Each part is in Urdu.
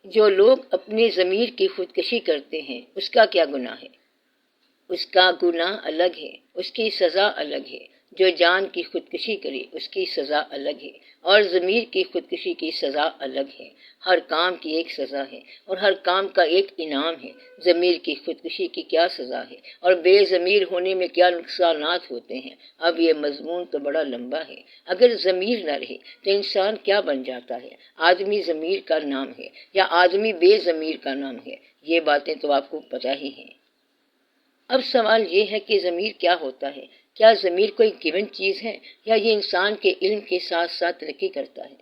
جو لوگ اپنے ضمیر کی خودکشی کرتے ہیں اس کا کیا گناہ ہے؟ اس کا گناہ الگ ہے، اس کی سزا الگ ہے۔ جو جان کی خودکشی کرے اس کی سزا الگ ہے، اور ضمیر کی خودکشی کی سزا الگ ہے۔ ہر کام کی ایک سزا ہے اور ہر کام کا ایک انعام ہے۔ ضمیر کی خودکشی کی کیا سزا ہے اور بے ضمیر ہونے میں کیا نقصانات ہوتے ہیں؟ اب یہ مضمون تو بڑا لمبا ہے۔ اگر ضمیر نہ رہے تو انسان کیا بن جاتا ہے؟ آدمی ضمیر کا نام ہے یا آدمی بے ضمیر کا نام ہے؟ یہ باتیں تو آپ کو پتہ ہی ہیں۔ اب سوال یہ ہے کہ ضمیر کیا ہوتا ہے؟ کیا ضمیر کوئی گیون چیز ہے یا یہ انسان کے علم کے ساتھ ساتھ ترقی کرتا ہے؟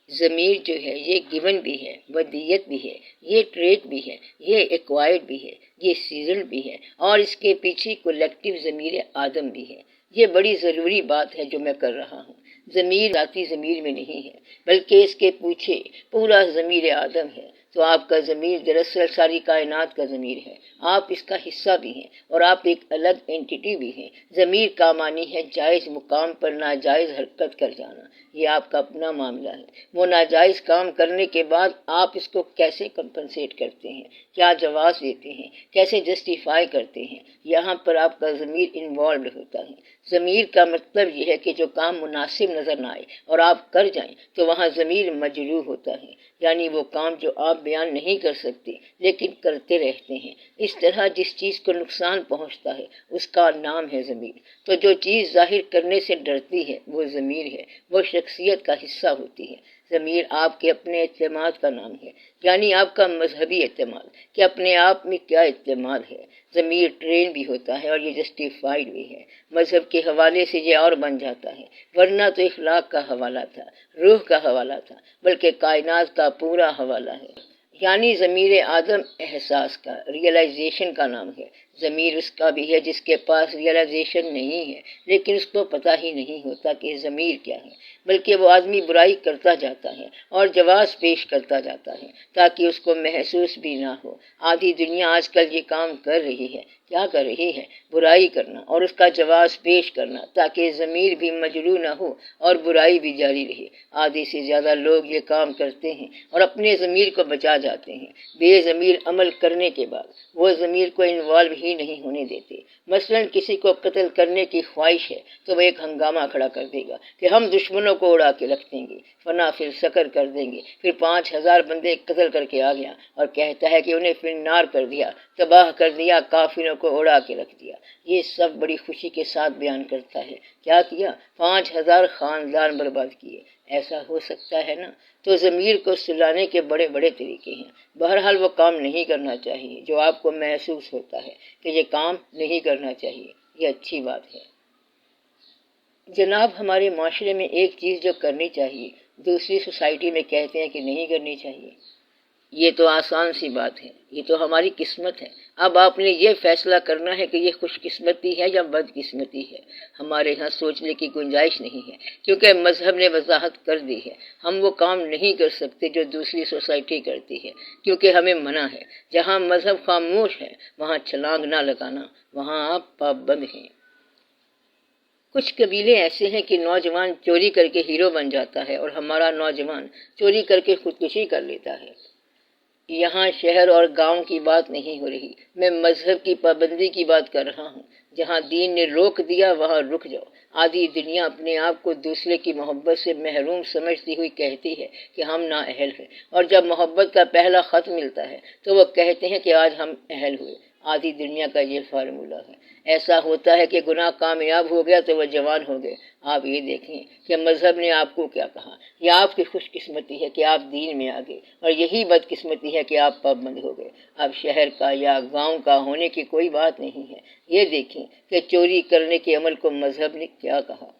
ضمیر جو ہے یہ گیون بھی ہے، ودیت بھی ہے، یہ ٹریٹ بھی ہے، یہ ایکوائرڈ بھی ہے، یہ سیزنڈ بھی ہے، اور اس کے پیچھے کولیکٹیو ضمیر آدم بھی ہے۔ یہ بڑی ضروری بات ہے جو میں کر رہا ہوں۔ ضمیر ذاتی ضمیر میں نہیں ہے بلکہ اس کے پیچھے پورا ضمیر آدم ہے۔ تو آپ کا ضمیر دراصل ساری کائنات کا ضمیر ہے، آپ اس کا حصہ بھی ہیں اور آپ ایک الگ اینٹیٹی بھی ہیں۔ ضمیر کا معنی ہے جائز مقام پر ناجائز حرکت کر جانا۔ یہ آپ کا اپنا معاملہ ہے۔ وہ ناجائز کام کرنے کے بعد آپ اس کو کیسے کمپنسیٹ کرتے ہیں، کیا جواز دیتے ہیں، کیسے جسٹیفائی کرتے ہیں، یہاں پر آپ کا ضمیر انوالوڈ ہوتا ہے۔ ضمیر کا مطلب یہ ہے کہ جو کام مناسب نظر نہ آئے اور آپ کر جائیں تو وہاں ضمیر مجروح ہوتا ہے، یعنی وہ کام جو آپ بیان نہیں کر سکتے لیکن کرتے رہتے ہیں۔ اس طرح جس چیز کو نقصان پہنچتا ہے اس کا نام ہے ضمیر۔ تو جو چیز ظاہر کرنے سے ڈرتی ہے وہ ضمیر ہے، وہ شخصیت کا حصہ ہوتی ہے۔ ضمیر آپ کے اپنے اعتماد کا نام ہے، یعنی آپ کا مذہبی اعتماد کہ اپنے آپ میں کیا اعتماد ہے۔ ضمیر ٹرین بھی ہوتا ہے اور یہ جسٹیفائڈ بھی ہے۔ مذہب کے حوالے سے یہ اور بن جاتا ہے، ورنہ تو اخلاق کا حوالہ تھا، روح کا حوالہ تھا، بلکہ کائنات کا پورا حوالہ ہے۔ یعنی ضمیر آدم احساس کا، ریئلائزیشن کا نام ہے۔ ضمیر اس کا بھی ہے جس کے پاس ریئلائزیشن نہیں ہے، لیکن اس کو پتہ ہی نہیں ہوتا کہ ضمیر کیا ہے، بلکہ وہ آدمی برائی کرتا جاتا ہے اور جواز پیش کرتا جاتا ہے تاکہ اس کو محسوس بھی نہ ہو۔ آدھی دنیا آج کل یہ کام کر رہی ہے۔ کیا کر رہی ہے؟ برائی کرنا اور اس کا جواز پیش کرنا تاکہ ضمیر بھی مجروح نہ ہو اور برائی بھی جاری رہے۔ آدھی سے زیادہ لوگ یہ کام کرتے ہیں اور اپنے ضمیر کو بچا جاتے ہیں۔ بے ضمیر عمل کرنے کے بعد وہ ضمیر کو انوالو ہی نہیں ہونے دیتے۔ مثلا کسی کو قتل کرنے کی خواہش ہے تو وہ ایک ہنگامہ کھڑا کر دے گا کہ ہم دشمنوں کو اڑا کے رکھ دیں گے، فنا پھر سکر کر دیں گے، پھر 5000 بندے قتل کر کے آ گیا اور کہتا ہے کہ انہیں پھر نار کر دیا، تباہ کر دیا، کافروں کو اڑا کے رکھ دیا۔ یہ سب بڑی خوشی کے ساتھ بیان کرتا ہے۔ کیا کیا؟ 5000 خاندان برباد کیے۔ ایسا ہو سکتا ہے نا؟ تو ضمیر کو سلانے کے بڑے بڑے طریقے ہیں۔ بہرحال وہ کام نہیں کرنا چاہیے جو آپ کو محسوس ہوتا ہے کہ یہ کام نہیں کرنا چاہیے۔ یہ اچھی بات ہے۔ جناب ہمارے معاشرے میں ایک چیز جو کرنی چاہیے دوسری سوسائٹی میں کہتے ہیں کہ نہیں کرنی چاہیے۔ یہ تو آسان سی بات ہے، یہ تو ہماری قسمت ہے۔ اب آپ نے یہ فیصلہ کرنا ہے کہ یہ خوش قسمتی ہے یا بد قسمتی ہے۔ ہمارے ہاں سوچنے کی گنجائش نہیں ہے کیونکہ مذہب نے وضاحت کر دی ہے۔ ہم وہ کام نہیں کر سکتے جو دوسری سوسائٹی کرتی ہے کیونکہ ہمیں منع ہے۔ جہاں مذہب خاموش ہے وہاں چھلانگ نہ لگانا، وہاں آپ پابند ہیں۔ کچھ قبیلے ایسے ہیں کہ نوجوان چوری کر کے ہیرو بن جاتا ہے اور ہمارا نوجوان چوری کر کے خودکشی کر لیتا ہے۔ یہاں شہر اور گاؤں کی بات نہیں ہو رہی، میں مذہب کی پابندی کی بات کر رہا ہوں۔ جہاں دین نے روک دیا وہاں رک جاؤ۔ آدھی دنیا اپنے آپ کو دوسرے کی محبت سے محروم سمجھتی ہوئی کہتی ہے کہ ہم نااہل ہیں، اور جب محبت کا پہلا خط ملتا ہے تو وہ کہتے ہیں کہ آج ہم اہل ہوئے۔ آدھی دنیا کا یہ فارمولہ ہے۔ ایسا ہوتا ہے کہ گناہ کامیاب ہو گیا تو وہ جوان ہو گئے۔ آپ یہ دیکھیں کہ مذہب نے آپ کو کیا کہا۔ یہ آپ کی خوش قسمتی ہے کہ آپ دین میں آ گئے، اور یہی بد قسمتی ہے کہ آپ پابند ہو گئے۔ اب شہر کا یا گاؤں کا ہونے کی کوئی بات نہیں ہے۔ یہ دیکھیں کہ چوری کرنے کے عمل کو مذہب نے کیا کہا۔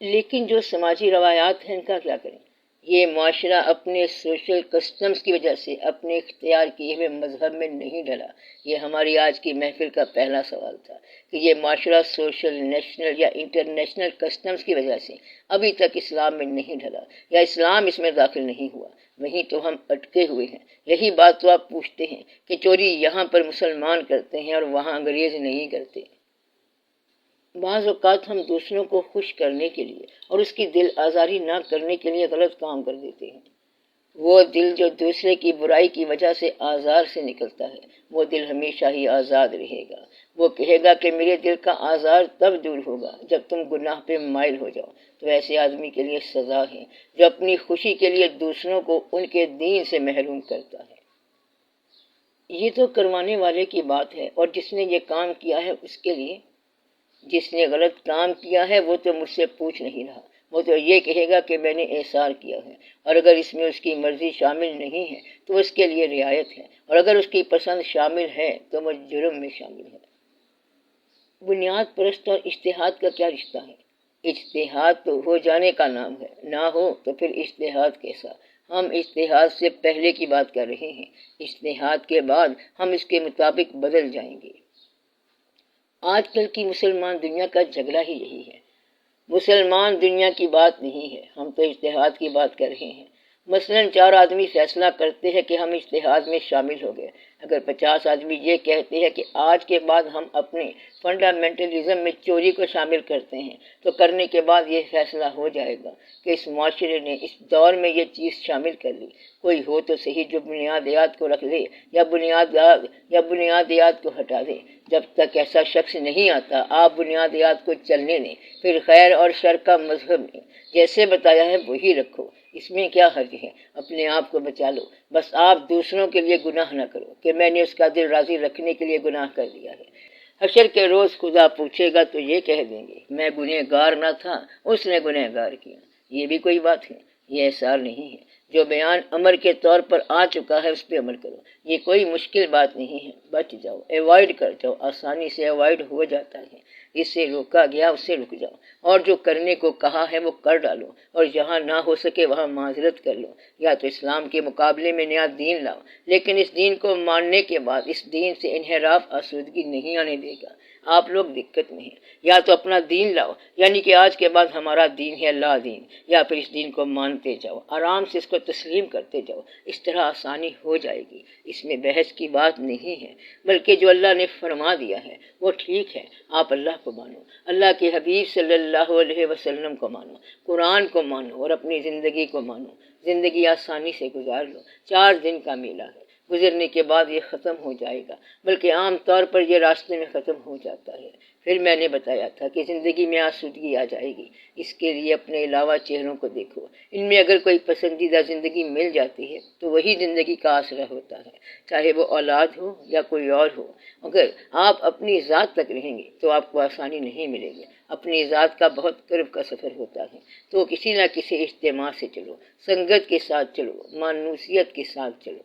لیکن جو سماجی روایات ہیں ان کا کیا کریں؟ یہ معاشرہ اپنے سوشل کسٹمز کی وجہ سے اپنے اختیار کیے ہوئے مذہب میں نہیں ڈھلا۔ یہ ہماری آج کی محفل کا پہلا سوال تھا کہ یہ معاشرہ سوشل، نیشنل یا انٹرنیشنل کسٹمز کی وجہ سے ابھی تک اسلام میں نہیں ڈھلا یا اسلام اس میں داخل نہیں ہوا۔ وہیں تو ہم اٹکے ہوئے ہیں۔ یہی بات تو آپ پوچھتے ہیں کہ چوری یہاں پر مسلمان کرتے ہیں اور وہاں انگریز نہیں کرتے۔ بعض اوقات ہم دوسروں کو خوش کرنے کے لیے اور اس کی دل آزاری نہ کرنے کے لیے غلط کام کر دیتے ہیں۔ وہ دل جو دوسرے کی برائی کی وجہ سے آزار سے نکلتا ہے، وہ دل ہمیشہ ہی آزاد رہے گا۔ وہ کہے گا کہ میرے دل کا آزار تب دور ہوگا جب تم گناہ پہ مائل ہو جاؤ۔ تو ایسے آدمی کے لیے سزا ہے جو اپنی خوشی کے لیے دوسروں کو ان کے دین سے محروم کرتا ہے۔ یہ تو کروانے والے کی بات ہے، اور جس نے یہ کام کیا ہے اس کے لیے۔ جس نے غلط کام کیا ہے وہ تو مجھ سے پوچھ نہیں رہا، وہ تو یہ کہے گا کہ میں نے احسار کیا ہے، اور اگر اس میں اس کی مرضی شامل نہیں ہے تو اس کے لیے رعایت ہے، اور اگر اس کی پسند شامل ہے تو وہ جرم میں شامل ہے۔ بنیاد پرست اور اجتہاد کا کیا رشتہ ہے؟ اجتہاد تو ہو جانے کا نام ہے، نہ ہو تو پھر اجتہاد کیسا؟ ہم اجتہاد سے پہلے کی بات کر رہے ہیں، اجتہاد کے بعد ہم اس کے مطابق بدل جائیں گے۔ آج کل کی مسلمان دنیا کا جھگڑا ہی یہی ہے۔ مسلمان دنیا کی بات نہیں ہے، ہم تو اجتہاد کی بات کر رہے ہیں۔ مثلاً 4 آدمی فیصلہ کرتے ہیں کہ ہم اجتہاد میں شامل ہو گئے۔ اگر 50 آدمی یہ کہتے ہیں کہ آج کے بعد ہم اپنے فنڈامنٹلزم میں چوری کو شامل کرتے ہیں، تو کرنے کے بعد یہ فیصلہ ہو جائے گا کہ اس معاشرے نے اس دور میں یہ چیز شامل کر لی۔ کوئی ہو تو صحیح جو بنیادیات کو رکھ لے یا بنیادیات کو ہٹا دے۔ جب تک ایسا شخص نہیں آتا آپ بنیادیات کو چلنے دیں، پھر خیر اور شر کا مذہب نہیں، جیسے بتایا ہے وہی رکھو۔ اس میں کیا حرج ہے؟ اپنے آپ کو بچا لو، بس آپ دوسروں کے لیے گناہ نہ کرو کہ میں نے اس کا دل راضی رکھنے کے لیے گناہ کر دیا ہے۔ حشر کے روز خدا پوچھے گا تو یہ کہہ دیں گے میں گنہگار نہ تھا، اس نے گنہگار کیا۔ یہ بھی کوئی بات ہے؟ یہ احسار نہیں ہے۔ جو بیان امر کے طور پر آ چکا ہے اس پہ عمل کرو، یہ کوئی مشکل بات نہیں ہے۔ بچ جاؤ، ایوائڈ کر جاؤ، آسانی سے ایوائڈ ہو جاتا ہے۔ اس سے روکا گیا اس سے رک جاؤ، اور جو کرنے کو کہا ہے وہ کر ڈالو، اور جہاں نہ ہو سکے وہاں معذرت کر لو۔ یا تو اسلام کے مقابلے میں نیا دین لاؤ، لیکن اس دین کو ماننے کے بعد اس دین سے انحراف آسودگی نہیں آنے دے گا۔ آپ لوگ دقت میں ہیں، یا تو اپنا دین لاؤ، یعنی کہ آج کے بعد ہمارا دین ہے لا دین، یا پھر اس دین کو مانتے جاؤ، آرام سے اس کو تسلیم کرتے جاؤ۔ اس طرح آسانی ہو جائے گی، اس میں بحث کی بات نہیں ہے، بلکہ جو اللہ نے فرما دیا ہے وہ ٹھیک ہے۔ آپ اللہ کو مانو، اللہ کے حبیب صلی اللہ علیہ وسلم کو مانو، قرآن کو مانو، اور اپنی زندگی کو مانو۔ زندگی آسانی سے گزار لو، 4 دن کا میلہ ہے، گزرنے کے بعد یہ ختم ہو جائے گا، بلکہ عام طور پر یہ راستے میں ختم ہو جاتا ہے۔ پھر میں نے بتایا تھا کہ زندگی میں آسودگی آ جائے گی، اس کے لیے اپنے علاوہ چہروں کو دیکھو، ان میں اگر کوئی پسندیدہ زندگی مل جاتی ہے تو وہی زندگی کا آسرا ہوتا ہے، چاہے وہ اولاد ہو یا کوئی اور ہو۔ اگر آپ اپنی ذات تک رہیں گے تو آپ کو آسانی نہیں ملے گی، اپنی ذات کا بہت قرب کا سفر ہوتا ہے، تو کسی نہ کسی اجتماع سے چلو، سنگت کے ساتھ چلو، مانوسیت کے ساتھ چلو۔